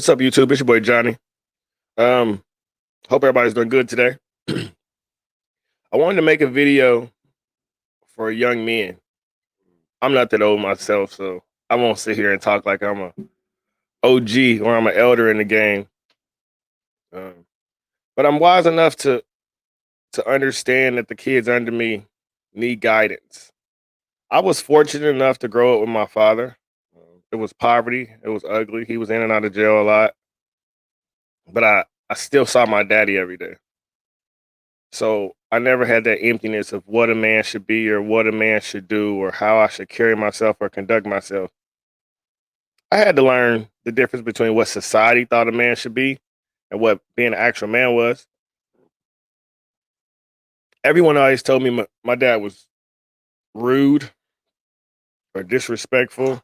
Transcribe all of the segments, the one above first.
What's up, YouTube? It's your boy Johnny. Um, Hope everybody's doing good today. I wanted to make a video for young men. I'm not that old myself, so I won't sit here and talk like I'm a OG or I'm an elder in the game. Um, but I'm wise enough to understand that the kids under me need guidance. I was fortunate enough to grow up with my father. It was poverty. It was ugly. He was in and out of jail a lot, but I still saw my daddy every day. So I never had that emptiness of what a man should be or what a man should do or how I should carry myself or conduct myself. I had to learn the difference between what society thought a man should be and what being an actual man was. Everyone always told me my dad was rude or disrespectful,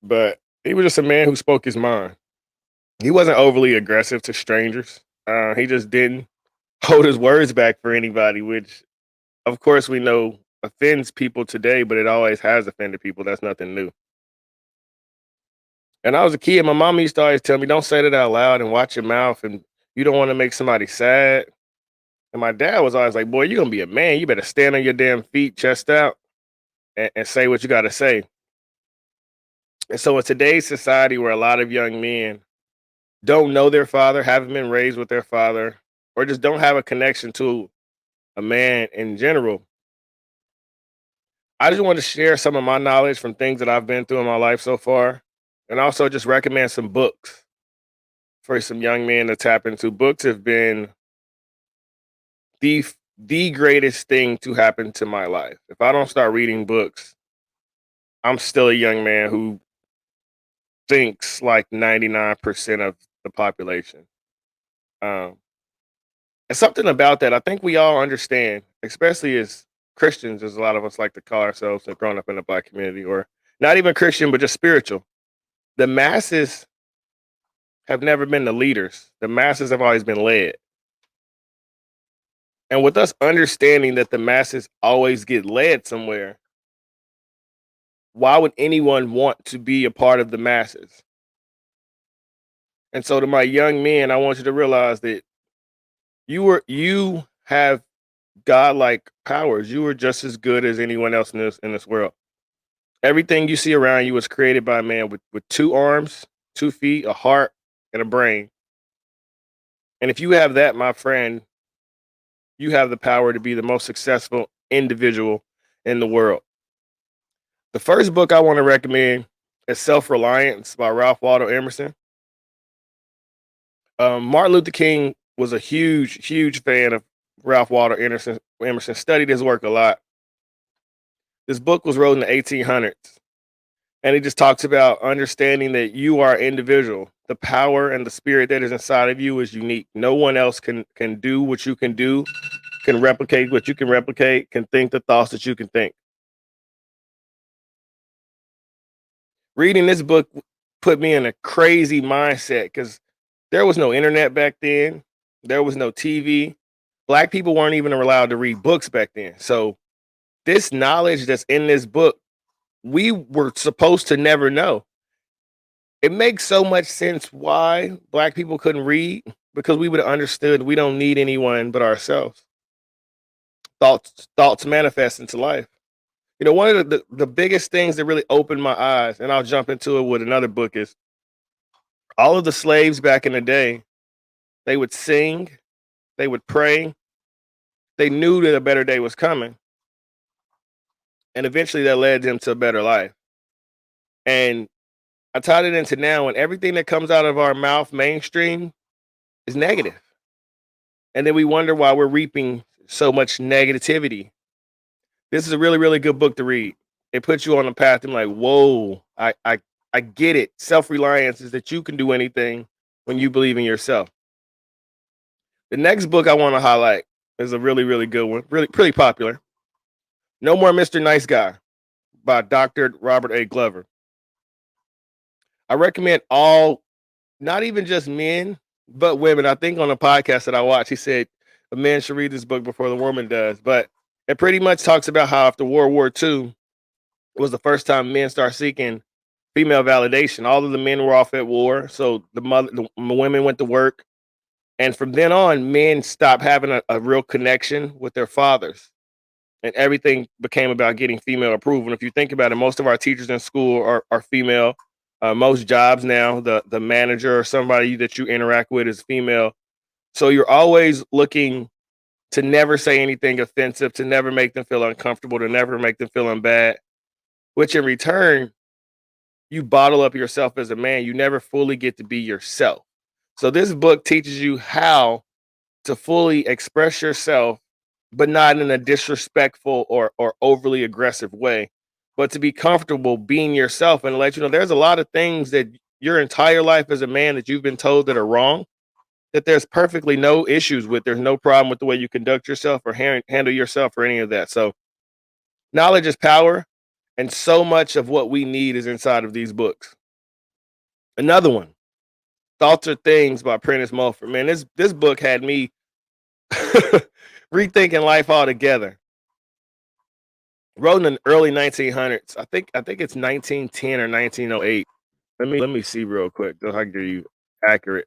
but he was just a man who spoke his mind. He wasn't overly aggressive to strangers. He just didn't hold his words back for anybody, which of course we know offends people today, but it always has offended people. That's nothing new. And I was a kid, my mom used to always tell me, "Don't say that out loud and watch your mouth, and you don't want to make somebody sad." And my dad was always like, "Boy, you're gonna be a man. You better stand on your damn feet, chest out, and say what you gotta say." And so in today's society where a lot of young men don't know their father, haven't been raised with their father, or just don't have a connection to a man in general, I just want to share some of my knowledge from things that I've been through in my life so far, and also just recommend some books for some young men to tap into. Books have been the greatest thing to happen to my life. If I don't start reading books, I'm still a young man who thinks like 99% of the population. Um, and something about that, I think we all understand, especially as Christians, as a lot of us like to call ourselves, and growing up in the Black community, or not even Christian, but just spiritual. The masses have never been the leaders. The masses have always been led. And with us understanding that the masses always get led somewhere, why would anyone want to be a part of the masses? And so to my young men, I want you to realize that you have godlike powers. You are just as good as anyone else in this world. Everything you see around you was created by a man with two arms, 2 feet, a heart, and a brain. And if you have that, my friend, you have the power to be the most successful individual in the world. The first book I want to recommend is Self-Reliance by Ralph Waldo Emerson. Martin Luther King was a huge fan of Ralph Waldo Emerson. Emerson studied his work a lot. This book was wrote in the 1800s, and it just talks about understanding that you are individual. The power and the spirit that is inside of you is unique. No one else can do what you can do, can replicate what you can replicate, can think the thoughts that you can think. Reading this book put me in a crazy mindset because there was no internet back then. There was no TV. Black people weren't even allowed to read books back then. So this knowledge that's in this book, we were supposed to never know. It makes so much sense why Black people couldn't read, because we would have understood we don't need anyone but ourselves. Thoughts manifest into life. You know, one of the biggest things that really opened my eyes, and I'll jump into it with another book, is all of the slaves back in the day, they would sing, they would pray, they knew that a better day was coming, and eventually that led them to a better life. And I tied it into now, and everything that comes out of our mouth mainstream is negative. And then we wonder why we're reaping so much negativity. This is a really good book to read. It puts you on the path and like, whoa, I get it. Self-reliance is that you can do anything when you believe in yourself. The next book I want to highlight is a really good one, really pretty popular. No More Mr. Nice Guy by Dr. Robert A. Glover. I recommend all, not even just men, but women. I think on a podcast that I watched, he said a man should read this book before the woman does. But it pretty much talks about how after World War II was the first time men start seeking female validation. All of the men were off at war, so the women went to work, and from then on, men stopped having a real connection with their fathers, and everything became about getting female approval. And if you think about it, most of our teachers in school are female. Most jobs now, the manager or somebody that you interact with is female. So you're always looking to never say anything offensive, to never make them feel uncomfortable, to never make them feel bad, which in return, you bottle up yourself as a man. You never fully get to be yourself. So this book teaches you how to fully express yourself, but not in a disrespectful or overly aggressive way, but to be comfortable being yourself and let you know there's a lot of things that your entire life as a man that you've been told that are wrong, that there's perfectly no issues with. There's no problem with the way you conduct yourself or handle yourself or any of that. So knowledge is power, and so much of what we need is inside of these books. Another one, Thoughts Are Things by Prentice Mulford. Man, this book had me rethinking life altogether. Wrote in the early 1900s. I think it's 1910 or 1908. Let me see real quick so I can give you accurate.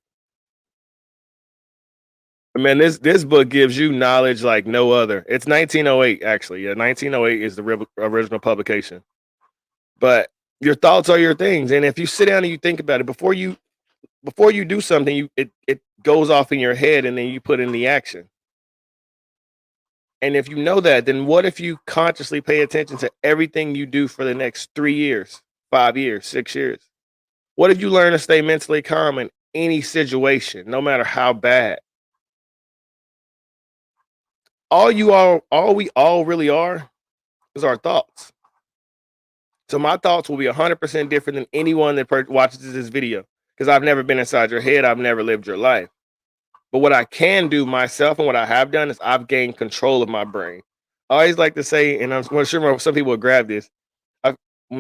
Man, this book gives you knowledge like no other. It's 1908 actually. Yeah, 1908 is the original publication. But your thoughts are your things, and if you sit down and you think about it before you do something, it goes off in your head, and then you put in the action. And if you know that, then what if you consciously pay attention to everything you do for the next 3 years, 5 years, 6 years? What if you learn to stay mentally calm in any situation, no matter how bad? All we all really are is our thoughts. So my thoughts will be 100% different than anyone that watches this video because I've never been inside your head. I've never lived your life. But what I can do myself and what I have done is I've gained control of my brain. I always like to say, and I'm sure some people will grab this. I,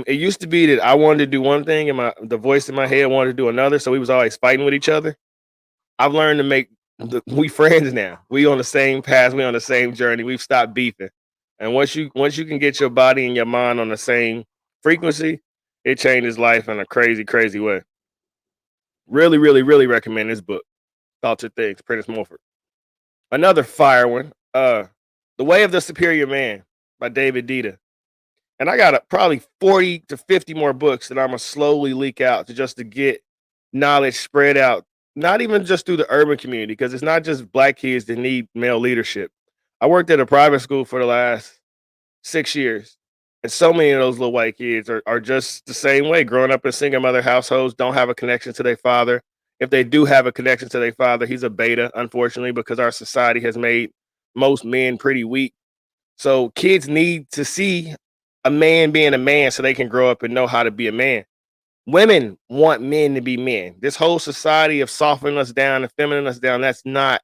it used to be that I wanted to do one thing and the voice in my head wanted to do another. So we was always fighting with each other. I've learned to we friends now. We on the same path. We on the same journey. We've stopped beefing. And once you can get your body and your mind on the same frequency, it changes life in a crazy, crazy way. Really, really, really recommend this book. Thoughts Are Things, Prentice Mulford. Another fire one, The Way of the Superior Man by David Dita. And I got probably 40 to 50 more books that I'm gonna slowly leak out to get knowledge spread out, not even just through the urban community, because it's not just black kids that need male leadership. I worked at a private school for the last 6 years. And so many of those little white kids are just the same way, growing up in single mother households, don't have a connection to their father. If they do have a connection to their father, he's a beta, unfortunately, because our society has made most men pretty weak. So kids need to see a man being a man so they can grow up and know how to be a man. Women want men to be men. This whole society of softening us down and feminine us down, that's not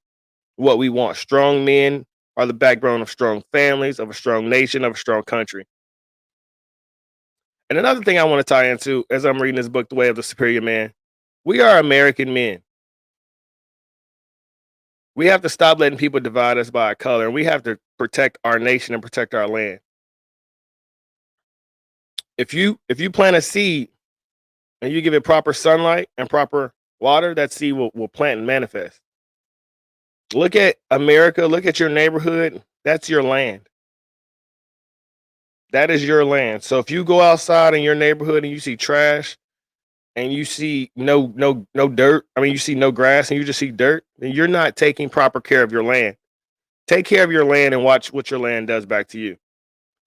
what we want. Strong men are the backbone of strong families, of a strong nation, of a strong country. And another thing I want to tie into as I'm reading this book, The Way of the Superior Man, we are American men. We have to stop letting people divide us by our color, and we have to protect our nation and protect our land. If you plant a seed and you give it proper sunlight and proper water, that seed will plant and manifest. Look at America, look at your neighborhood. That's your land. That is your land. So if you go outside in your neighborhood and you see trash and you see no dirt, I mean you see no grass and you just see dirt, then you're not taking proper care of your land. Take care of your land and watch what your land does back to you.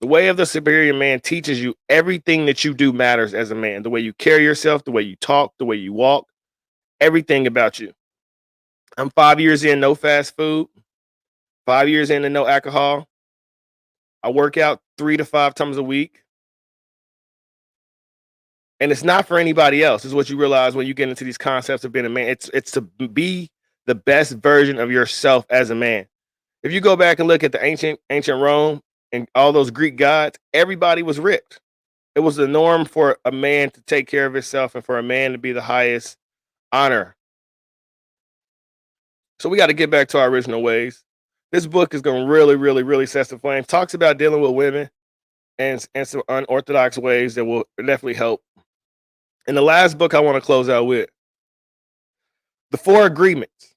The Way of the Superior Man teaches you everything that you do matters as a man. The way you carry yourself, the way you talk, the way you walk, everything about you. I'm 5 years in, no fast food. 5 years in and no alcohol. I work out 3 to 5 times a week. And it's not for anybody else, is what you realize when you get into these concepts of being a man. It's to be the best version of yourself as a man. If you go back and look at the ancient Rome and all those Greek gods, everybody was ripped. It was the norm for a man to take care of himself and for a man to be the highest honor. So we got to get back to our original ways. This book is going to really, really, really set the flame. Talks about dealing with women and some unorthodox ways that will definitely help. And the last book I want to close out with, The Four Agreements.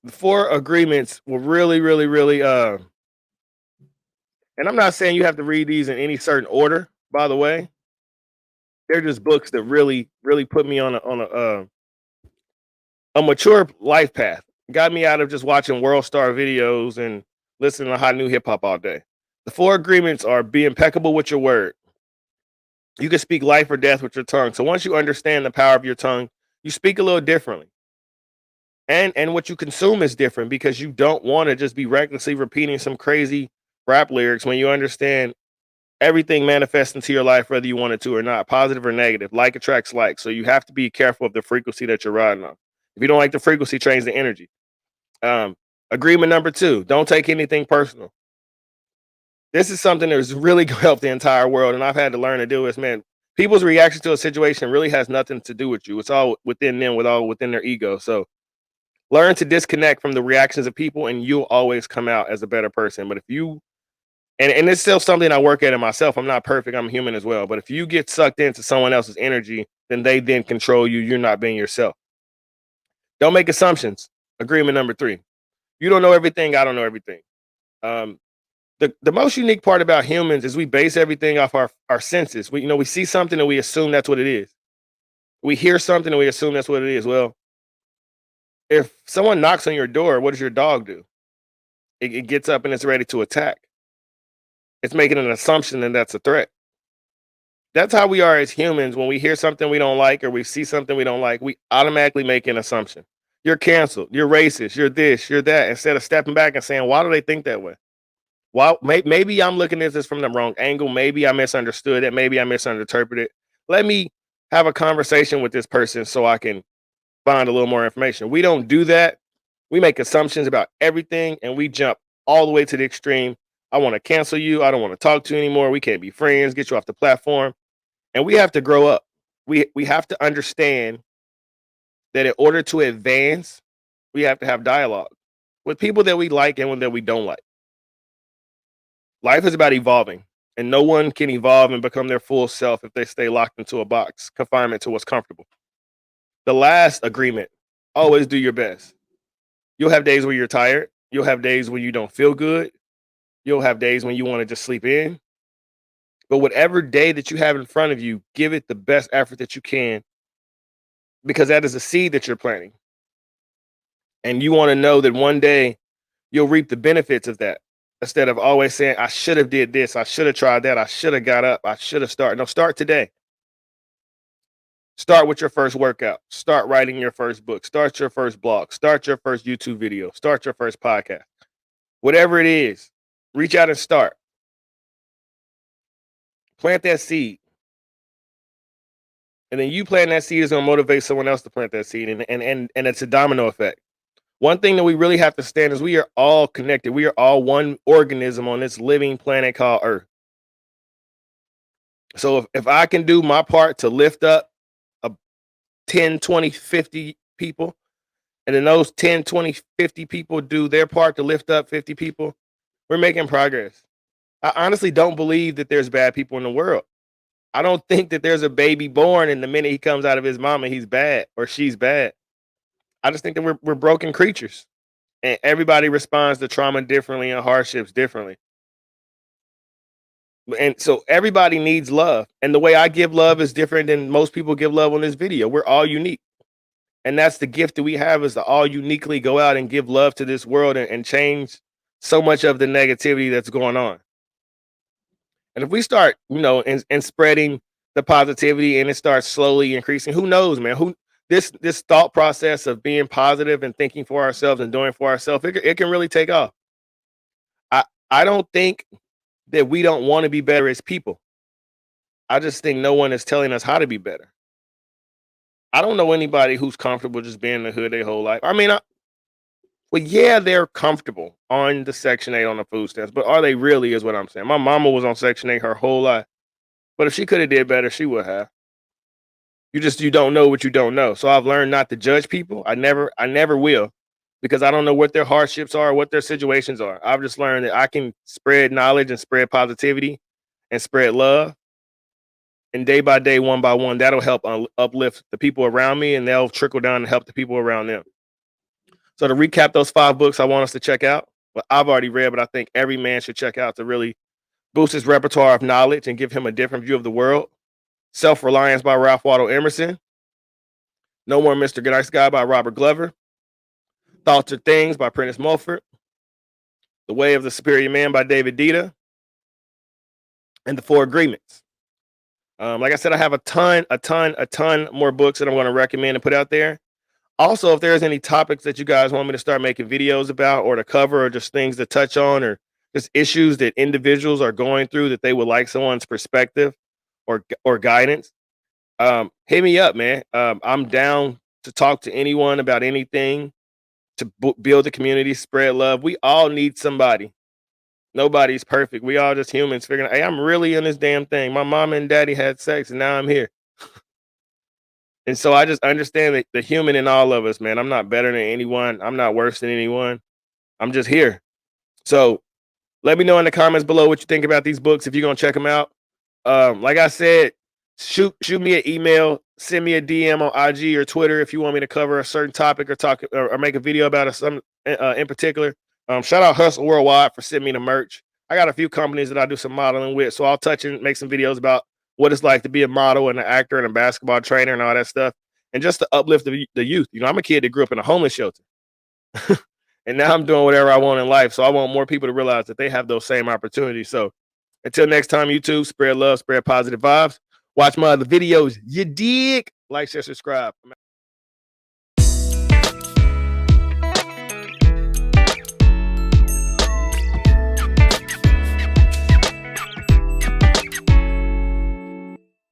The Four Agreements were really, really, really and I'm not saying you have to read these in any certain order, by the way. They're just books that really, really put me on a mature life path. Got me out of just watching world star videos and listening to hot new hip hop all day. The four agreements are: be impeccable with your word. You can speak life or death with your tongue. So once you understand the power of your tongue, you speak a little differently. And what you consume is different because you don't want to just be recklessly repeating some crazy rap lyrics when you understand everything manifests into your life, whether you want it to or not, positive or negative. Like attracts like. So you have to be careful of the frequency that you're riding on. If you don't like the frequency, change the energy. Um, Agreement number two: don't take anything personal. This is something that's really helped the entire world, and I've had to learn to do this. Man, people's reaction to a situation really has nothing to do with you. It's all within them, with all within their ego. So learn to disconnect from the reactions of people, and you'll always come out as a better person. But if you and it's still something I work at in myself. I'm not perfect. I'm human as well. But if you get sucked into someone else's energy, then they then control you. You're not being yourself. Don't make assumptions. Agreement number three: you don't know everything. I don't know everything. Um, the most unique part about humans is we base everything off our senses. We see something and we assume that's what it is. We hear something and we assume that's what it is. Well, if someone knocks on your door, what does your dog do? It gets up and it's ready to attack. It's making an assumption and that's a threat. That's how we are as humans. When we hear something we don't like or we see something we don't like, we automatically make an assumption. You're canceled. You're racist. You're this. You're that. Instead of stepping back and saying, why do they think that way? Well, maybe I'm looking at this from the wrong angle. Maybe I misunderstood it. Maybe I misinterpreted it. Let me have a conversation with this person so I can find a little more information. We don't do that. We make assumptions about everything and we jump all the way to the extreme. I want to cancel you. I don't want to talk to you anymore. We can't be friends. Get you off the platform. And we have to grow up. We have to understand that in order to advance, we have to have dialogue with people that we like and that we don't like. Life is about evolving, and no one can evolve and become their full self if they stay locked into a box, confinement to what's comfortable. The last agreement: always do your best. You'll have days where you're tired. You'll have days when you don't feel good. You'll have days when you want to just sleep in. But whatever day that you have in front of you, give it the best effort that you can because that is a seed that you're planting. And you want to know that one day you'll reap the benefits of that. Instead of always saying, I should have did this, I should have tried that, I should have got up, I should have started. No, start today. Start with your first workout. Start writing your first book. Start your first blog. Start your first YouTube video. Start your first podcast. Whatever it is, reach out and start. Plant that seed. And then you plant that seed is going to motivate someone else to plant that seed. And it's a domino effect. One thing that we really have to stand is we are all connected. We are all one organism on this living planet called Earth. So if I can do my part to lift up a 10, 20, 50 people, and then those 10, 20, 50 people do their part to lift up 50 people, we're making progress. I honestly don't believe that there's bad people in the world. I don't think that there's a baby born and the minute he comes out of his mama, he's bad or she's bad. I just think that we're broken creatures. And everybody responds to trauma differently and hardships differently. And so everybody needs love. And the way I give love is different than most people give love on this video. We're all unique. And that's the gift that we have is to all uniquely go out and give love to this world and change so much of the negativity that's going on. And if we start, and spreading the positivity and it starts slowly increasing, who knows, man? This thought process of being positive and thinking for ourselves and doing for ourselves, it can really take off. I don't think that we don't want to be better as people. I just think no one is telling us how to be better. I don't know anybody who's comfortable just being in the hood their whole life. I mean, well, yeah, they're comfortable on the Section 8 on the food stamps, but are they really is what I'm saying. My mama was on Section 8 her whole life. But if she could have did better, she would have. You don't know what you don't know. So I've learned not to judge people. I never will because I don't know what their hardships are, what their situations are. I've just learned that I can spread knowledge and spread positivity and spread love. and day by day, one by one, that'll help uplift the people around me, and they'll trickle down and help the people around them. So to recap those 5 books I want us to check out, well, I've already read, but I think every man should check out to really boost his repertoire of knowledge and give him a different view of the world. Self-Reliance by Ralph Waldo Emerson. No More Mr. Nice Guy by Robert Glover. Thoughts Are Things by Prentice Mulford. The Way of the Superior Man by David Dita. And The Four Agreements. Like I said, I have a ton more books that I'm going to recommend and put out there. Also, if there's any topics that you guys want me to start making videos about or to cover, or just things to touch on, or just issues that individuals are going through that they would like someone's perspective or guidance, hit me up, man. I'm down to talk to anyone about anything, to build a community, spread love. We all need somebody. Nobody's perfect. We all just humans figuring, hey, I'm really in this damn thing. My mom and daddy had sex and now I'm here. And so I just understand the human in all of us, man. I'm not better than anyone. I'm not worse than anyone. I'm just here. So let me know in the comments below what you think about these books, if you're gonna check them out. Like I said, shoot me an email, send me a DM on IG or Twitter if you want me to cover a certain topic or talk or make a video about some in particular. Shout out Hustle Worldwide for sending me the merch. I got a few companies that I do some modeling with, so I'll touch and make some videos about what it's like to be a model and an actor and a basketball trainer and all that stuff, and just to uplift the youth. You know, I'm a kid that grew up in a homeless shelter, and now I'm doing whatever I want in life. So I want more people to realize that they have those same opportunities. So until next time, YouTube, spread love, spread positive vibes. Watch my other videos. You dig? Like, share, subscribe.